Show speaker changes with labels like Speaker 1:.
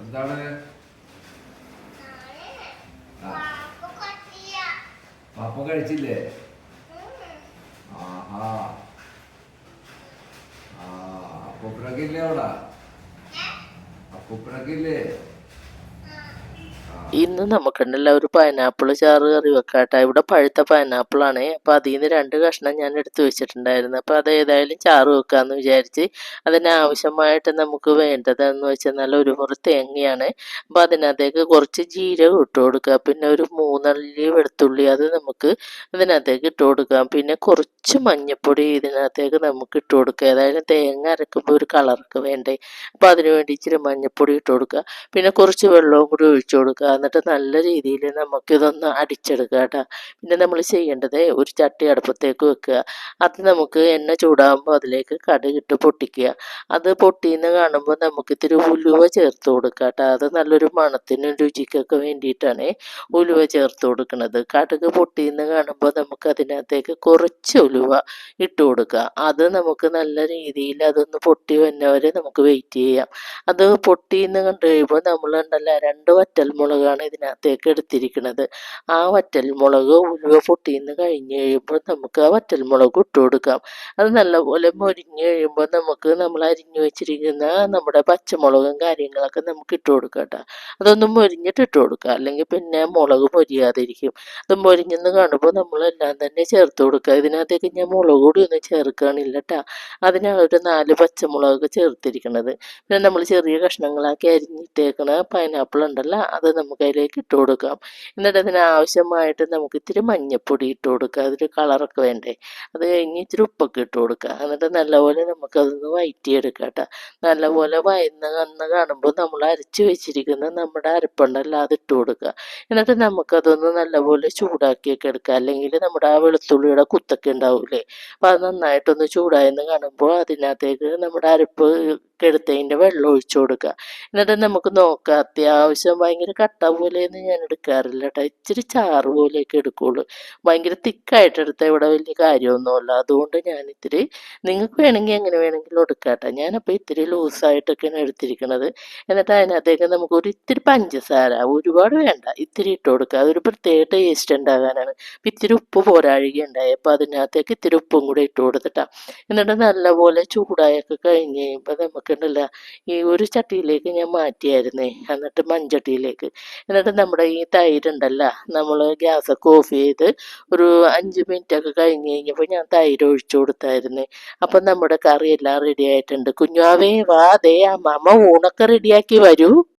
Speaker 1: എന്താണ്? പപ്പ കഴിച്ചില്ലേ? ആഹാ. ആ അപ്പൂപ്പനൊക്കെ ഇല്ലേ അവിടെ? അപ്പൂപ്പനൊക്കെ ഇല്ലേ?
Speaker 2: ഇന്ന് നമുക്കുണ്ടല്ലോ ഒരു പൈനാപ്പിൾ ചാറ് കറി വെക്കാട്ടോ. ഇവിടെ പഴുത്ത പൈനാപ്പിളാണ്. അപ്പോൾ അതിൽ നിന്ന് 2 കഷ്ണം ഞാൻ എടുത്ത് വെച്ചിട്ടുണ്ടായിരുന്നു. അപ്പോൾ അത് ഏതായാലും ചാറ് വെക്കാമെന്ന് വിചാരിച്ച് അതിനാവശ്യമായിട്ട് നമുക്ക് വേണ്ടതെന്ന് വെച്ചാൽ നല്ല ഒരു മുറി തേങ്ങയാണ്. അപ്പോൾ അതിനകത്തേക്ക് കുറച്ച് ജീരകം ഇട്ട് കൊടുക്കുക. പിന്നെ ഒരു 3 അല്ലി വെളുത്തുള്ളി അത് നമുക്ക് ഇതിനകത്തേക്ക് ഇട്ട് കൊടുക്കാം. പിന്നെ കുറച്ച് മഞ്ഞൾപ്പൊടി ഇതിനകത്തേക്ക് നമുക്ക് ഇട്ട് കൊടുക്കുക. ഏതായാലും തേങ്ങ അരക്കുമ്പോൾ ഒരു കളർക്ക് വേണ്ടേ. അപ്പോൾ അതിന് വേണ്ടി ഇച്ചിരി മഞ്ഞൾപ്പൊടി ഇട്ട് കൊടുക്കുക. പിന്നെ കുറച്ച് വെള്ളവും കൂടി ഒഴിച്ചു കൊടുക്കുക. എന്നിട്ട് നല്ല രീതിയിൽ നമുക്കിതൊന്ന് അടിച്ചെടുക്കുക കേട്ടോ. പിന്നെ നമ്മൾ ചെയ്യേണ്ടത് ഒരു ചട്ടി അടുപ്പത്തേക്ക് വെക്കുക. അത് നമുക്ക് എണ്ണ ചൂടാകുമ്പോൾ അതിലേക്ക് കടുകിട്ട് പൊട്ടിക്കുക. അത് പൊട്ടിയെന്ന് കാണുമ്പോൾ നമുക്ക് ഇത്തിരി ഉലുവ ചേർത്ത് കൊടുക്കുക കേട്ടോ. അത് നല്ലൊരു മണത്തിനും രുചിക്കൊക്കെ വേണ്ടിയിട്ടാണ് ഉലുവ ചേർത്ത് കൊടുക്കുന്നത്. കടുക് പൊട്ടിയെന്ന് കാണുമ്പോൾ നമുക്ക് അതിനകത്തേക്ക് കുറച്ച് ഉലുവ ഇട്ട് കൊടുക്കുക. അത് നമുക്ക് നല്ല രീതിയിൽ അതൊന്ന് പൊട്ടി വരുന്നവരെ നമുക്ക് വെയിറ്റ് ചെയ്യാം. അത് പൊട്ടിയെന്ന് കണ്ടു കഴിയുമ്പോൾ നമ്മളുണ്ടല്ലോ 2 വറ്റൽമുളകാണ് ഇതിനകത്തേക്ക് എടുത്തിരിക്കുന്നത്. ആ വറ്റൽമുളക് ഉലുവ പൊട്ടിയെന്ന് കഴിഞ്ഞ് കഴിയുമ്പോൾ നമുക്ക് ആ വറ്റൽമുളക് ഇട്ട് കൊടുക്കാം. അത് നല്ലപോലെ മൊരിഞ്ഞ് കഴിയുമ്പോൾ നമുക്ക് നമ്മൾ അരിഞ്ഞു വെച്ചിരിക്കുന്ന നമ്മുടെ പച്ചമുളകും കാര്യങ്ങളൊക്കെ നമുക്ക് ഇട്ട് കൊടുക്കാം കേട്ടോ. അതൊന്ന് മൊരിഞ്ഞിട്ട് ഇട്ട് കൊടുക്കുക, അല്ലെങ്കിൽ പിന്നെ മുളക് മൊരിയാതിരിക്കും. അത് മൊരിഞ്ഞെന്ന് കാണുമ്പോൾ നമ്മളെല്ലാം തന്നെ ചേർത്ത് കൊടുക്കുക. ഇതിനകത്തേക്ക് ഞാൻ മുളക് പൊടി ഒന്നും ചേർക്കുകയാണില്ല കേട്ടോ. അതിനാണ് ഒരു 4 പച്ചമുളക് ചേർത്തിരിക്കുന്നത്. പിന്നെ നമ്മൾ ചെറിയ കഷ്ണങ്ങളാക്കി അരിഞ്ഞിട്ടേക്കണ പൈനാപ്പിൾ ഉണ്ടല്ലോ അത് നമുക്ക് അതിലേക്ക് ഇട്ട് കൊടുക്കാം. എന്നിട്ട് അതിന് ആവശ്യമായിട്ട് നമുക്ക് ഇത്തിരി മഞ്ഞൾപ്പൊടി ഇട്ട് കൊടുക്കുക, അതൊരു കളറൊക്കെ വേണ്ടേ. അത് കഴിഞ്ഞ് ഇത്തിരി ഉപ്പൊക്കെ ഇട്ട് കൊടുക്കുക. എന്നിട്ട് നല്ലപോലെ നമുക്കതൊന്ന് വഴറ്റിയെടുക്കാം കേട്ടോ. നല്ലപോലെ വന്ന് കാണുമ്പോൾ നമ്മൾ അരച്ച് വെച്ചിരിക്കുന്ന നമ്മുടെ അരപ്പുണ്ടല്ലോ അത് ഇട്ട് കൊടുക്കുക. എന്നിട്ട് നമുക്കതൊന്ന് നല്ലപോലെ ചൂടാക്കിയൊക്കെ എടുക്കുക. അല്ലെങ്കിൽ നമ്മുടെ ആ വെളുത്തുള്ളിയുടെ കുത്തൊക്കെ ഉണ്ടാവില്ലേ, അപ്പോൾ അത് നന്നായിട്ടൊന്ന് ചൂടായെന്ന് കാണുമ്പോൾ അതിനകത്തേക്ക് നമ്മുടെ അരപ്പ് എടുത്തതിൻ്റെ വെള്ളം ഒഴിച്ചു കൊടുക്കുക. എന്നിട്ട് നമുക്ക് നോക്കാം. അത്യാവശ്യം ഭയങ്കര കട്ട പോലെയൊന്നും ഞാൻ എടുക്കാറില്ല കേട്ടോ. ഇച്ചിരി ചാറ് പോലെയൊക്കെ എടുക്കുകയുള്ളൂ. ഭയങ്കര തിക്കായിട്ട് എടുത്താൽ ഇവിടെ വലിയ കാര്യമൊന്നുമില്ല. അതുകൊണ്ട് ഞാനിത്തിരി, നിങ്ങൾക്ക് വേണമെങ്കിൽ എങ്ങനെ വേണമെങ്കിലും എടുക്കാം കേട്ടോ. ഞാനപ്പോൾ ഇത്തിരി ലൂസായിട്ടൊക്കെയാണ് എടുത്തിരിക്കുന്നത്. എന്നിട്ട് അതിനകത്തേക്ക് നമുക്ക് ഒരു ഇത്തിരി പഞ്ചസാര, ഒരുപാട് വേണ്ട, ഇത്തിരി ഇട്ട് കൊടുക്കുക. അതൊരു പ്രത്യേക ടേസ്റ്റ് ഉണ്ടാകാനാണ്. ഇത്തിരി ഉപ്പ് പോരാഴിക ഉണ്ടായി, അപ്പോൾ അതിനകത്തേക്ക് ഇത്തിരി ഉപ്പും കൂടെ ഇട്ട് കൊടുത്തിട്ടാണ്. എന്നിട്ട് നല്ലപോലെ ചൂടായൊക്കെ കഴിഞ്ഞ് കഴിയുമ്പോൾ നമുക്കുണ്ടല്ലോ ഈ ഒരു ചട്ടിയിലേക്ക് ഞാൻ മാറ്റിയായിരുന്നേ, എന്നിട്ട് മൺചട്ടിയിലേക്ക്. എന്നിട്ട് നമ്മുടെ ഈ തൈരുണ്ടല്ലോ, നമ്മൾ ഗ്യാസൊക്കെ ഓഫ് ചെയ്ത് ഒരു 5 മിനിറ്റൊക്കെ കഴിഞ്ഞ് കഴിഞ്ഞപ്പോൾ ഞാൻ തൈര് ഒഴിച്ചു കൊടുത്തായിരുന്നേ. അപ്പം നമ്മുടെ കറിയെല്ലാം റെഡി ആയിട്ടുണ്ട്. കുഞ്ഞാവേ വാ, ദേ അമ്മ ഊണൊക്കെ റെഡിയാക്കി വരൂ.